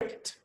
Great.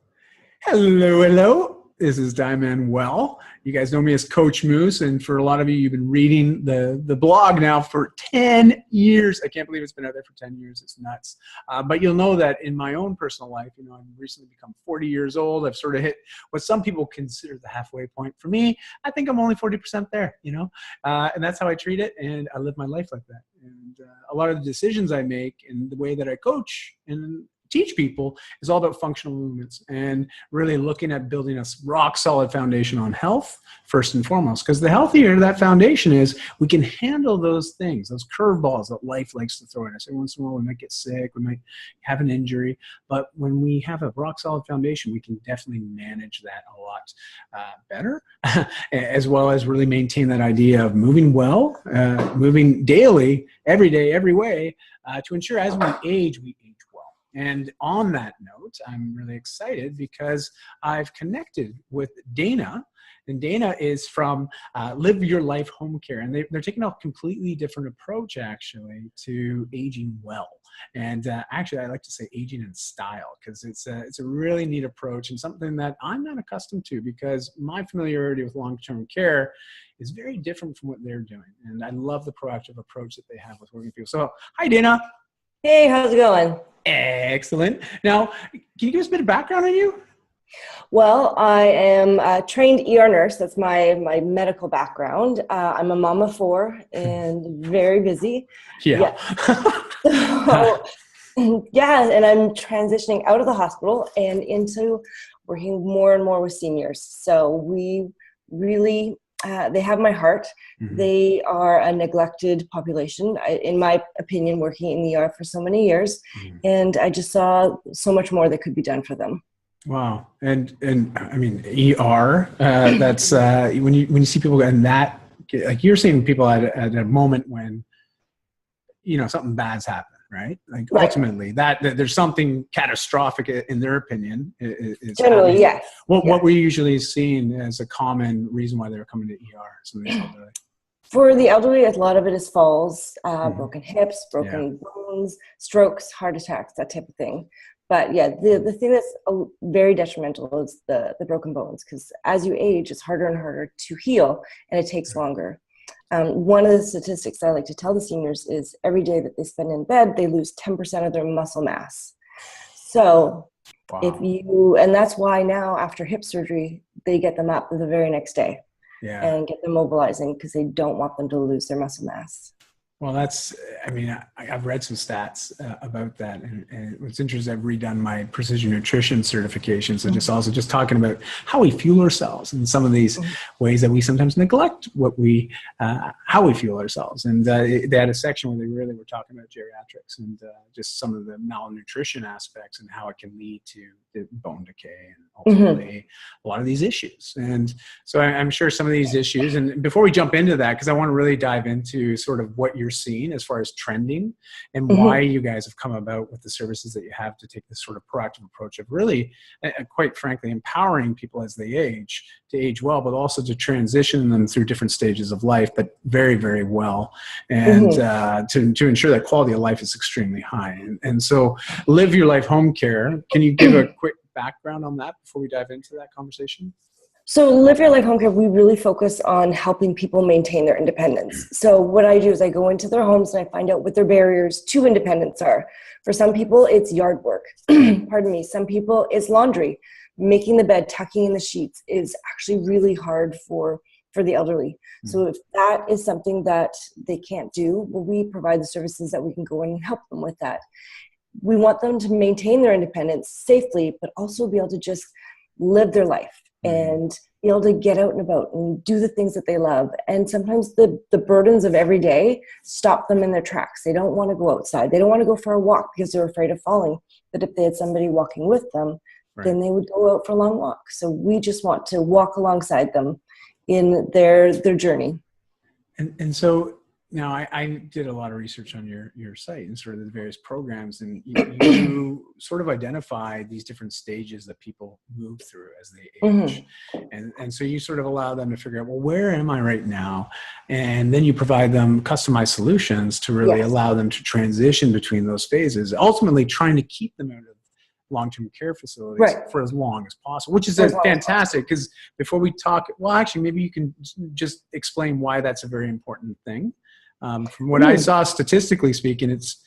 Hello, hello. This is Manuel. You guys know me as Coach Moose, and for a lot of you, you've been reading the blog now for 10 years. I can't believe it's been out there for 10 years. It's nuts. But you'll know that in my own personal life, I've recently become 40 years old. I've sort of hit what some people consider the halfway point. For me, I think I'm only 40% there, and that's how I treat it, and I live my life like that. And a lot of the decisions I make and the way that I coach and teach people is all about functional movements and really looking at building a rock solid foundation on health first and foremost, because the healthier that foundation is, we can handle those things, those curveballs that life likes to throw at us. Every once in a while we might get sick, we might have an injury, but when we have a rock solid foundation, we can definitely manage that a lot better, as well as really maintain that idea of moving well, moving daily, every day, every way, to ensure as we age well. And on that note, I'm really excited because I've connected with Dana, and Dana is from Live Your Life Home Care, and they're taking a completely different approach actually to aging well. And actually, I like to say aging in style, because it's a really neat approach and something that I'm not accustomed to, because my familiarity with long-term care is very different from what they're doing. And I love the proactive approach that they have with working with people. So, hi, Dana. Hey, how's it going? Excellent. Now, can you give us a bit of background on you? Well, I am a trained ER nurse. That's my medical background. I'm a mom of 4 and very busy. Yeah. So, yeah, and I'm transitioning out of the hospital and into working more and more with seniors. So we really, they have my heart. Mm-hmm. They are a neglected population, in my opinion, working in the ER for so many years. Mm-hmm. And I just saw so much more that could be done for them. Wow. And I mean, ER, that's when you see people in that, like you're seeing people at a moment when, something bad's happened, right? Like right. Ultimately that there's something catastrophic in their opinion. Is generally, yes. What were you usually seeing as a common reason why they were coming to ER? For the elderly, a lot of it is falls, broken hips, broken bones, strokes, heart attacks, that type of thing. But yeah, the thing that's very detrimental is the broken bones, because as you age, it's harder and harder to heal, and it takes longer. One of the statistics I like to tell the seniors is every day that they spend in bed, they lose 10% of their muscle mass. So wow. And that's why now after hip surgery, they get them up the very next day and get them mobilizing, because they don't want them to lose their muscle mass. Well, I've read some stats about that, and what's interesting, I've redone my precision nutrition certification, so just talking about how we fuel ourselves and some of these ways that we sometimes neglect how we fuel ourselves. And they had a section where they really were talking about geriatrics and just some of the malnutrition aspects and how it can lead to bone decay and ultimately a lot of these issues. And so I'm sure some of these issues, and before we jump into that, because I want to really dive into sort of what you're seeing as far as trending and why you guys have come about with the services that you have to take this sort of proactive approach of really, quite frankly, empowering people as they age to age well, but also to transition them through different stages of life, but very, very well. And to ensure that quality of life is extremely high. And so Live Your Life Home Care, can you give a quick background on that before we dive into that conversation? So Live Your Life Home Care, we really focus on helping people maintain their independence. So what I do is I go into their homes and I find out what their barriers to independence are. For some people, it's yard work. Pardon me. Some people, it's laundry. Making the bed, tucking in the sheets is actually really hard for the elderly. So if that is something that they can't do, well, we provide the services that we can go in and help them with that. We want them to maintain their independence safely, but also be able to just live their life and be able to get out and about and do the things that they love. And sometimes the burdens of every day stop them in their tracks. They don't want to go outside. They don't want to go for a walk because they're afraid of falling. But if they had somebody walking with them, then they would go out for a long walk. So we just want to walk alongside them in their journey. And so now I did a lot of research on your site and sort of the various programs, and you sort of identify these different stages that people move through as they age. And so you sort of allow them to figure out, well, where am I right now? And then you provide them customized solutions to really allow them to transition between those phases, ultimately trying to keep them out of long-term care facilities Right. for as long as possible, which is For as long as fantastic. Because before we talk, well, actually, maybe you can just explain why that's a very important thing. From what I saw, statistically speaking, it's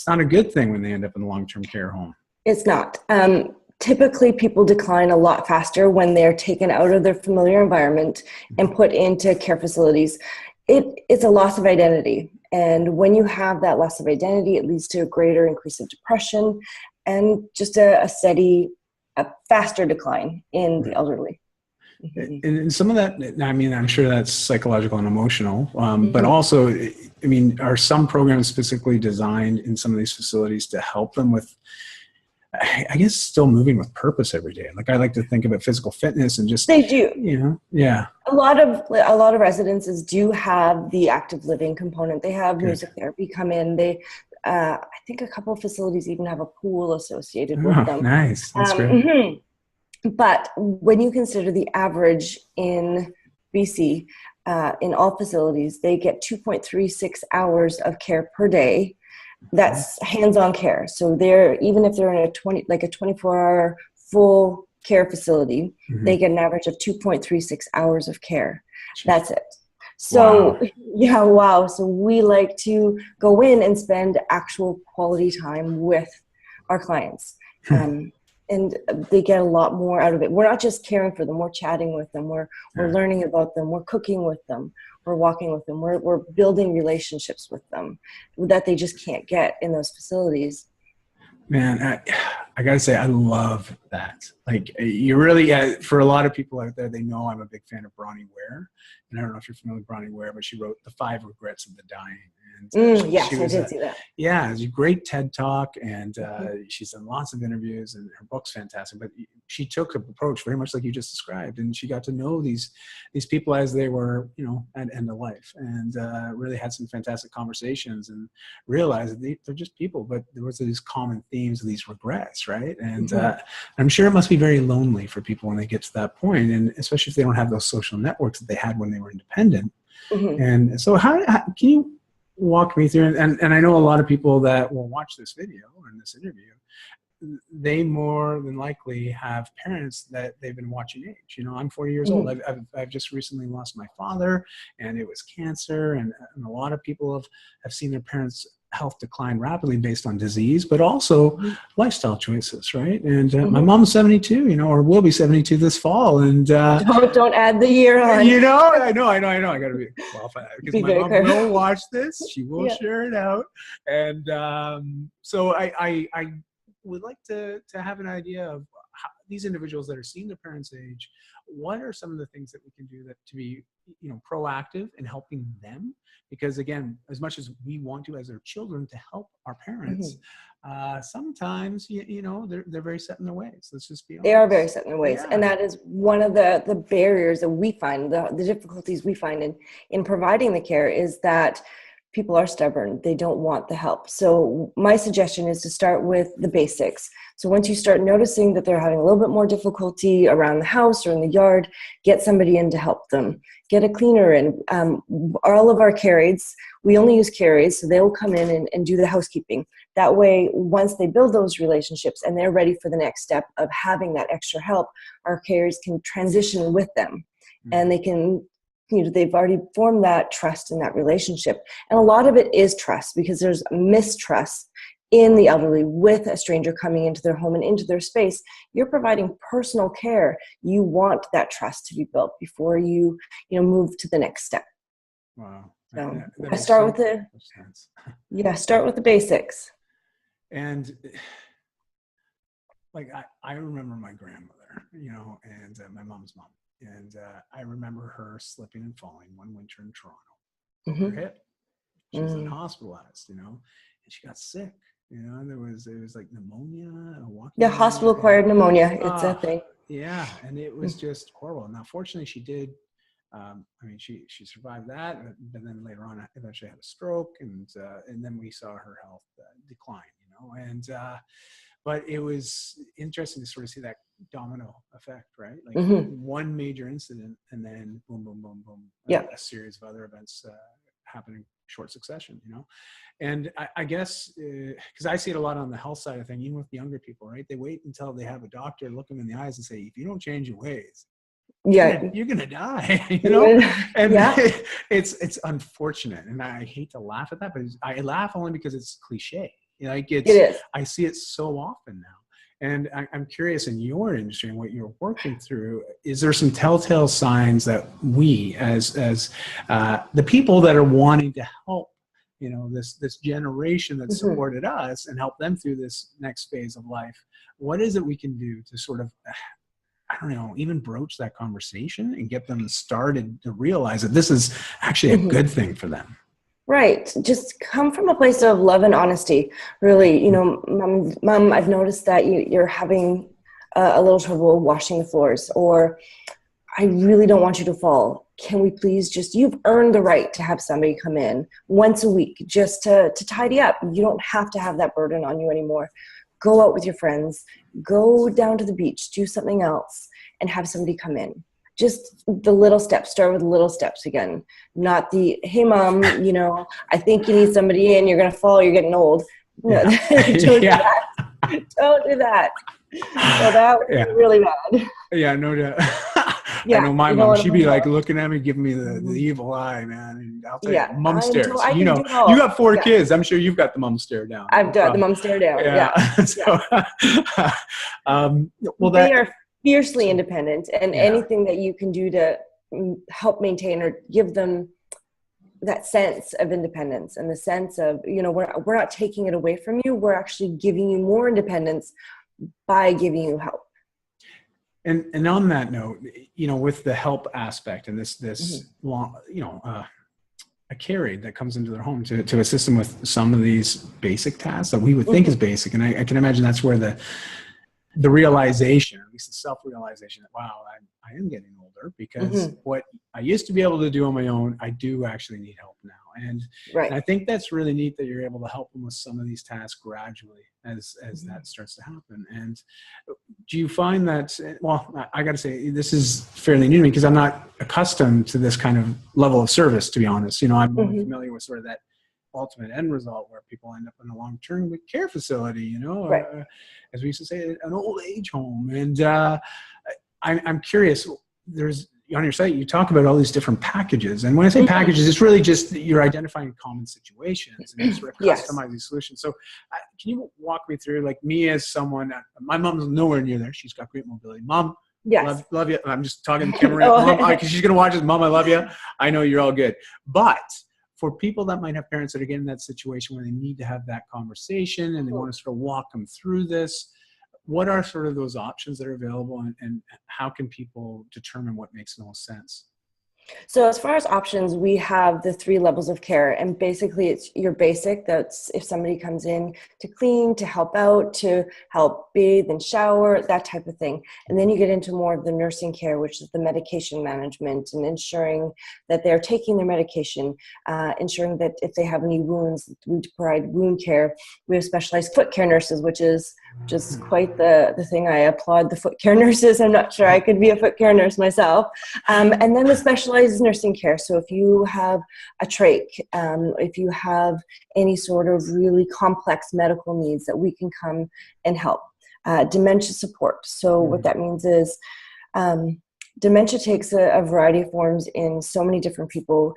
not a good thing when they end up in a long-term care home. It's not. Typically, people decline a lot faster when they're taken out of their familiar environment and put into care facilities. It's a loss of identity. And when you have that loss of identity, it leads to a greater increase of depression and just a faster decline in the elderly. And some of that, I mean, I'm sure that's psychological and emotional, but also, I mean, are some programs specifically designed in some of these facilities to help them with, I guess, still moving with purpose every day? Like, I like to think about physical fitness and just, They do. you know, yeah. A lot of residences do have the active living component. They have music therapy come in. I think a couple of facilities even have a pool associated with them. Nice. That's great. But when you consider the average in BC, in all facilities, they get 2.36 hours of care per day. That's hands-on care. So even if they're in a 24-hour full care facility, they get an average of 2.36 hours of care. That's it. So wow. So we like to go in and spend actual quality time with our clients. And they get a lot more out of it. We're not just caring for them, we're chatting with them, we're learning about them, we're cooking with them, we're walking with them, we're building relationships with them that they just can't get in those facilities. Man, I gotta say, I love that. Like, you really, for a lot of people out there, they know I'm a big fan of Bronnie Ware. And I don't know if you're familiar with Bronnie Ware, but she wrote The 5 Regrets of the Dying. And Yes, I did see that. Yeah, it's a great TED Talk, and she's done lots of interviews, and her book's fantastic. But she took an approach very much like you just described, and she got to know these people as they were, you know, at end of life, and really had some fantastic conversations, and realized that they're just people, but there was these common themes of these regrets, right? And I'm sure it must be very lonely for people when they get to that point, and especially if they don't have those social networks that they had when they were independent. And so, how can you walk me through, and I know a lot of people that will watch this video and this interview, they more than likely have parents that they've been watching age. You know, I'm 40 years old. I've just recently lost my father, and it was cancer, and a lot of people have seen their parents' health decline rapidly based on disease, but also lifestyle choices, right? And my mom's 72, you know, or will be 72 this fall, and don't add the year on. You know, I know. I gotta be qualified because my mom will watch this. She will share it out, and so I would like to have an idea of how these individuals that are seeing their parents' age. What are some of the things that we can do to be, you know, proactive in helping them? Because again, as much as we want to, as their children, to help our parents, sometimes you know they're very set in their ways. Let's just be honest. They are very set in their ways, and that is one of the barriers that we find, the difficulties we find in providing the care, is that people are stubborn. They don't want the help. So my suggestion is to start with the basics. So once you start noticing that they're having a little bit more difficulty around the house or in the yard, get somebody in to help them. Get a cleaner in. All of our care aides, we only use care aides, so they will come in and do the housekeeping. That way, once they build those relationships and they're ready for the next step of having that extra help, our care aides can transition with them, and they can, you know, they've already formed that trust in that relationship. And a lot of it is trust, because there's mistrust in the elderly with a stranger coming into their home and into their space. You're providing personal care. You want that trust to be built before you move to the next step. Wow. So start with the basics. And like, I remember my grandmother, you know, and my mom's mom. And I remember her slipping and falling one winter in Toronto. Her hip. She was hospitalized, you know, and she got sick. You know, and it was like pneumonia. Hospital-acquired pneumonia. It's a thing. Yeah, and it was just horrible. Now, fortunately, she did. I mean, she survived that, but then later on, eventually had a stroke, and then we saw her health decline. You know, and but it was interesting to sort of see that domino effect, right? Like one major incident, and then boom, boom, boom, boom. A series of other events happening short succession, you know? And I guess, because I see it a lot on the health side of things, even with younger people, right? They wait until they have a doctor look them in the eyes and say, if you don't change your ways, Yeah. you're gonna die, you know? And Yeah. it's unfortunate. And I hate to laugh at that, but I laugh only because it's cliche. You know, like It is. I see it so often now. And I'm curious, in your industry and what you're working through, is there some telltale signs that we, as the people that are wanting to help, you know, this generation that supported us and help them through this next phase of life, what is it we can do to sort of, I don't know, even broach that conversation and get them started to realize that this is actually a good thing for them? Right. Just come from a place of love and honesty. Really, you know, mom, I've noticed that you're having a little trouble washing the floors, or I really don't want you to fall. Can we please just, you've earned the right to have somebody come in once a week just to tidy up. You don't have to have that burden on you anymore. Go out with your friends, go down to the beach, do something else, and have somebody come in. Just the little steps, start with little steps again, not the, hey mom, you know, I think you need somebody in, you're going to fall, you're getting old. No, don't do that. Don't do that. So that would be really bad. Yeah, no doubt. Yeah, I know my mom, she'd be like looking at me, giving me the evil eye, man. And I'll tell you, mom stares. You know, you got 4 kids. I'm sure you've got the mom stare down. I've got the mom stare down. Yeah. So, well, they are fiercely independent, and anything that you can do to help maintain or give them that sense of independence and the sense of, you know, we're not taking it away from you. We're actually giving you more independence by giving you help. And on that note, you know, with the help aspect and this long, you know, a carry that comes into their home to assist them with some of these basic tasks that we would think is basic. And I can imagine that's where the realization, or at least the self-realization that, wow, I am getting older, because what I used to be able to do on my own, I do actually need help now. And I think that's really neat that you're able to help them with some of these tasks gradually as that starts to happen. And do you find that, well, I got to say, this is fairly new to me because I'm not accustomed to this kind of level of service, to be honest. You know, I'm more familiar with sort of that ultimate end result where people end up in a long-term care facility, you know, as we used to say, an old age home. And I'm curious, there's, on your site, you talk about all these different packages. And when I say packages, it's really just you're identifying common situations and sort of customizing solutions. So can you walk me through, like, me as someone, my mom's nowhere near there. She's got great mobility. Mom, love you. I'm just talking to the camera. Mom, because she's going to watch this. Mom, I love you. I know you're all good. But for people that might have parents that are getting in that situation where they need to have that conversation and they want to sort of walk them through this, what are sort of those options that are available, and how can people determine what makes the most sense? So as far as options, we have the 3 levels of care, and basically it's your basic. That's if somebody comes in to clean, to help out, to help bathe and shower, that type of thing. And then you get into more of the nursing care, which is the medication management and ensuring that they're taking their medication, ensuring that if they have any wounds, we provide wound care. We have specialized foot care nurses, which is just quite the thing. I applaud the foot care nurses. I'm not sure I could be a foot care nurse myself. And then the specialized nursing care. So if you have a trach, if you have any sort of really complex medical needs, that we can come and help. Dementia support. So what that means is dementia takes a variety of forms in so many different people.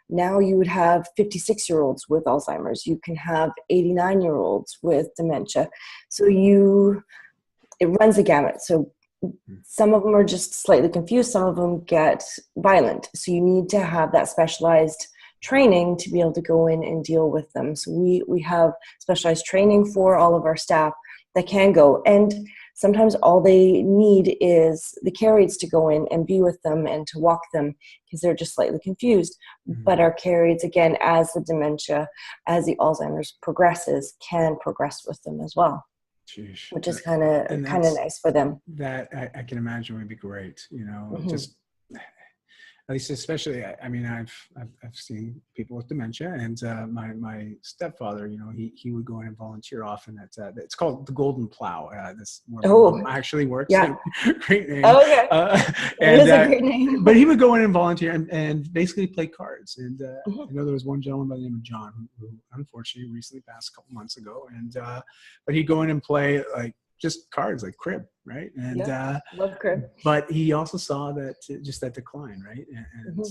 Now you would have 56-year-olds with Alzheimer's. You can have 89-year-olds with dementia. So it runs the gamut. So some of them are just slightly confused. Some of them get violent. So you need to have that specialized training to be able to go in and deal with them. So we have specialized training for all of our staff that can go. And sometimes all they need is the care aides to go in and be with them and to walk them because they're just slightly confused. But our care aides, again, as the dementia, as the Alzheimer's progresses, can progress with them as well. Jeez. Which is kind of nice for them. That I can imagine would be great. You know, just at least especially, I mean, I've seen people with dementia, and my stepfather, you know, he would go in and volunteer often at it's called the Golden Plow. This where my mom actually works. Yeah. Great name. Oh, okay. It is a great name. But he would go in and volunteer and basically play cards. And Mm-hmm. I know there was one gentleman by the name of John who unfortunately recently passed a couple months ago, and but he'd go in and play like just cards, like crib, right? And love crib. But he also saw that just that decline, right? And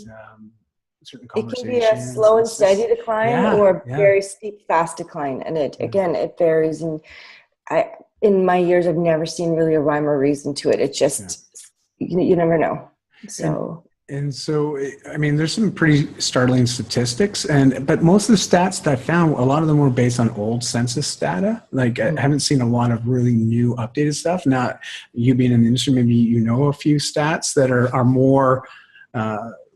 certain It can conversations. be a slow and steady decline, or a very steep, fast decline, and it varies. And in my years, I've never seen really a rhyme or reason to it. It's just you never know. So. And so, I mean, there's some pretty startling statistics, but most of the stats that I found, a lot of them were based on old census data. Like, I haven't seen a lot of really new updated stuff. Now, you being in the industry, maybe you know a few stats that are more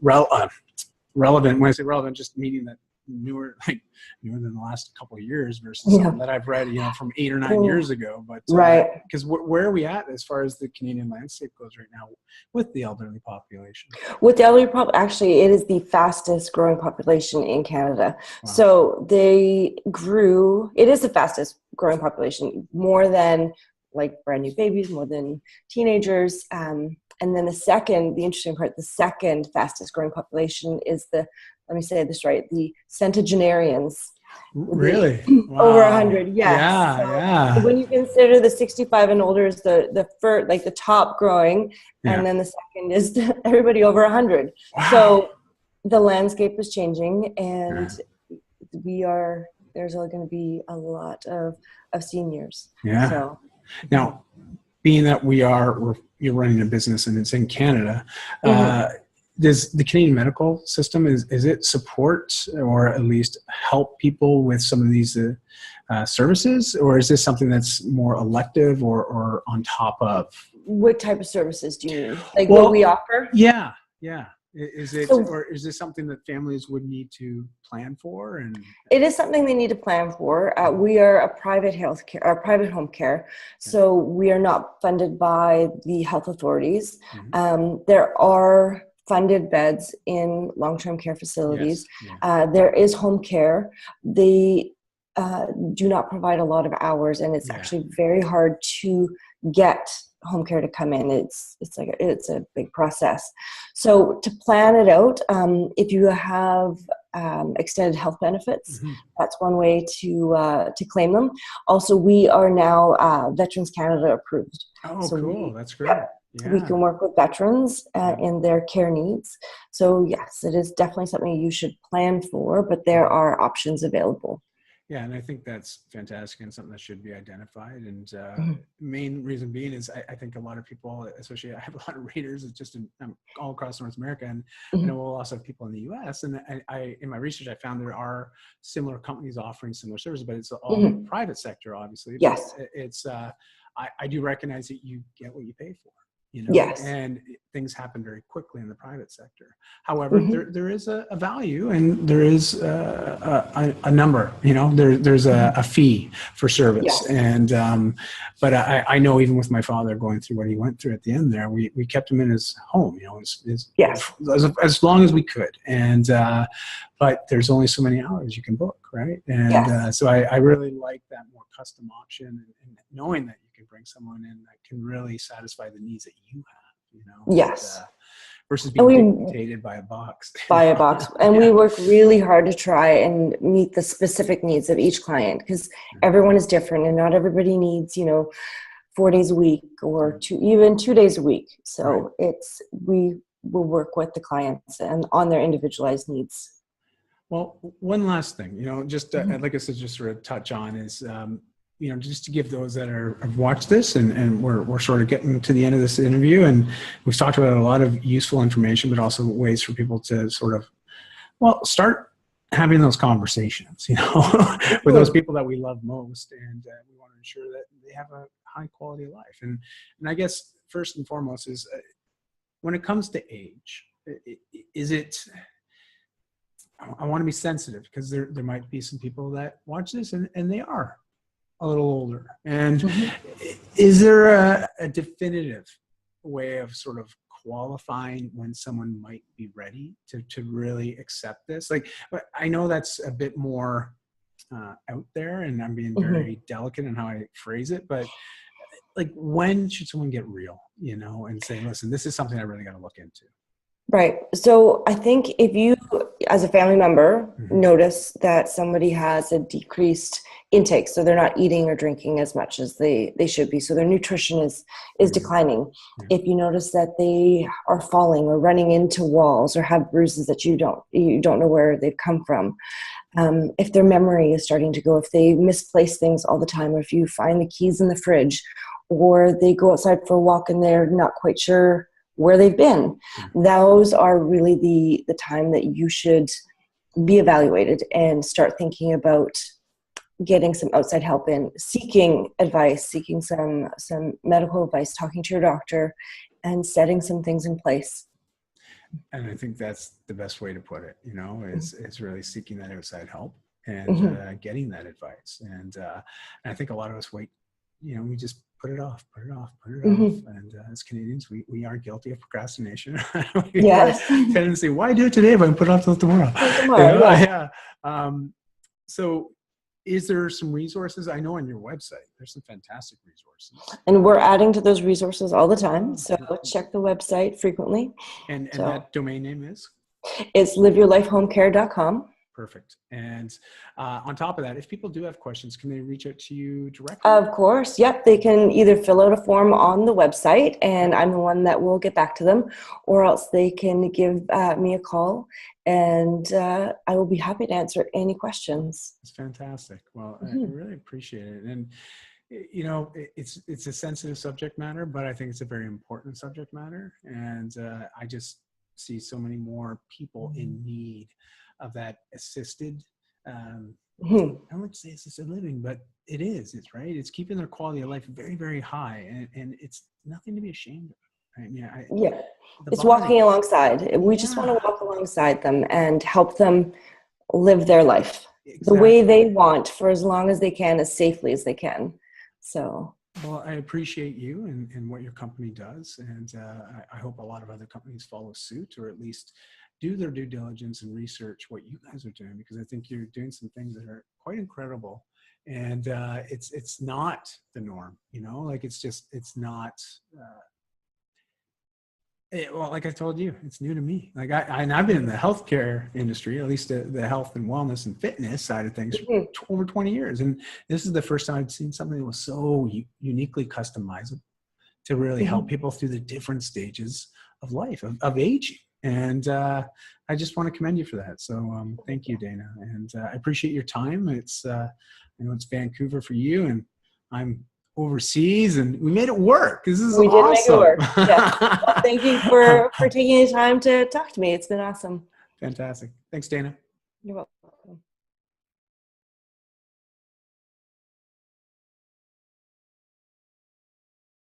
relevant. When I say relevant, just meaning that newer than the last couple of years versus something that I've read, you know, from 8 or 9 years ago. But because where are we at as far as the Canadian landscape goes right now with the elderly population? With the elderly actually, it is the fastest growing population in Canada. Wow. So they grew. It is the fastest growing population, more than like brand new babies, more than teenagers. And then the interesting part, the second fastest growing population is let me say this right, the centenarians. Really? Wow. Over 100, yes. Yeah, so when you consider the 65 and older is the first, like the top growing, and then the second is everybody over 100. Wow. So the landscape is changing, and there's going to be a lot of seniors. Yeah. So now, being that you're running a business and it's in Canada, does the Canadian medical system, is it support or at least help people with some of these services, or is this something that's more elective or on top of? What type of services do you mean? Like what we offer? Yeah. Is it, or is this something that families would need to plan for? And it is something they need to plan for. We are a private private home care, so we are not funded by the health authorities. There are funded beds in long-term care facilities. There is home care. They do not provide a lot of hours, and it's actually very hard to get home care to come in. It's a big process. So to plan it out, if you have extended health benefits, that's one way to claim them. Also, we are now Veterans Canada approved. Oh, so cool! That's great. We can work with veterans in their care needs. So yes, it is definitely something you should plan for, but there are options available. Yeah, and I think that's fantastic and something that should be identified. And main reason being is I think a lot of people, especially I have a lot of readers, it's just all across North America, and I know we'll also have people in the U.S. And I in my research, I found there are similar companies offering similar services, but it's all private sector, obviously. Yes. But it's I do recognize that you get what you pay for. You know, and things happen very quickly in the private sector. However, there is a value, and there is a number. You know, there's a fee for service, and but I know even with my father going through what he went through at the end there, we kept him in his home. You know, as long as we could, and but there's only so many hours you can book, right? And so I really like that more custom option, and knowing that you can bring someone in that can really satisfy the needs that you have, you know? Yes. Versus being dictated by a box. And we work really hard to try and meet the specific needs of each client, because everyone is different, and not everybody needs, 4 days a week or even 2 days a week. So we will work with the clients and on their individualized needs. Well, one last thing, just like I said, just sort of touch on is, just to give those that have watched this, and we're sort of getting to the end of this interview, and we've talked about a lot of useful information, but also ways for people to sort of, start having those conversations, with those people that we love most, and we want to ensure that they have a high quality of life. And I guess first and foremost is when it comes to age, I want to be sensitive, because there might be some people that watch this and they are a little older. And is there a definitive way of sort of qualifying when someone might be ready to really accept this? Like, I know that's a bit more out there, and I'm being very delicate in how I phrase it, but like, when should someone get real, and say, listen, this is something I really got to look into? Right. So I think if you, as a family member, notice that somebody has a decreased intake, so they're not eating or drinking as much as they should be, so their nutrition is declining. If you notice that they are falling or running into walls or have bruises that you don't know where they've come from, if their memory is starting to go, if they misplace things all the time, or if you find the keys in the fridge, or they go outside for a walk and they're not quite sure where they've been, those are really the time that you should be evaluated and start thinking about getting some outside help in, seeking advice, seeking some medical advice, talking to your doctor, and setting some things in place. And I think that's the best way to put it, is really seeking that outside help and getting that advice. And I think a lot of us wait, we just put it off. And as Canadians, we are guilty of procrastination. Yes. Tendency, why do it today if I can put it off till tomorrow? So is there some resources? I know on your website, there's some fantastic resources. And we're adding to those resources all the time. So check the website frequently. And that domain name is? It's liveyourlifehomecare.com. Perfect. And on top of that, if people do have questions, can they reach out to you directly? Of course. Yep. They can either fill out a form on the website, and I'm the one that will get back to them, or else they can give me a call, and I will be happy to answer any questions. It's fantastic. Well, I really appreciate it. And, it's a sensitive subject matter, but I think it's a very important subject matter. And I just see so many more people in need of that assisted, I wouldn't say assisted living, but it's right. It's keeping their quality of life very, very high, and it's nothing to be ashamed of. Right? It's walking alongside. We just want to walk alongside them and help them live their life the way they want for as long as they can, as safely as they can. So. Well, I appreciate you and what your company does, and I hope a lot of other companies follow suit, or at least do their due diligence and research what you guys are doing, because I think you're doing some things that are quite incredible. And it's not the norm, it's not. Well, like I told you, it's new to me. Like I've been in the healthcare industry, at least the health and wellness and fitness side of things, for over 20 years. And this is the first time I've seen something that was so uniquely customizable to really help people through the different stages of life, of aging. And I just want to commend you for that. So thank you, Dana. And I appreciate your time. It's, I know it's Vancouver for you, and I'm overseas, and we made it work. This is awesome. We did make it work. Yeah. Well, thank you for taking the time to talk to me. It's been awesome. Fantastic. Thanks, Dana. You're welcome.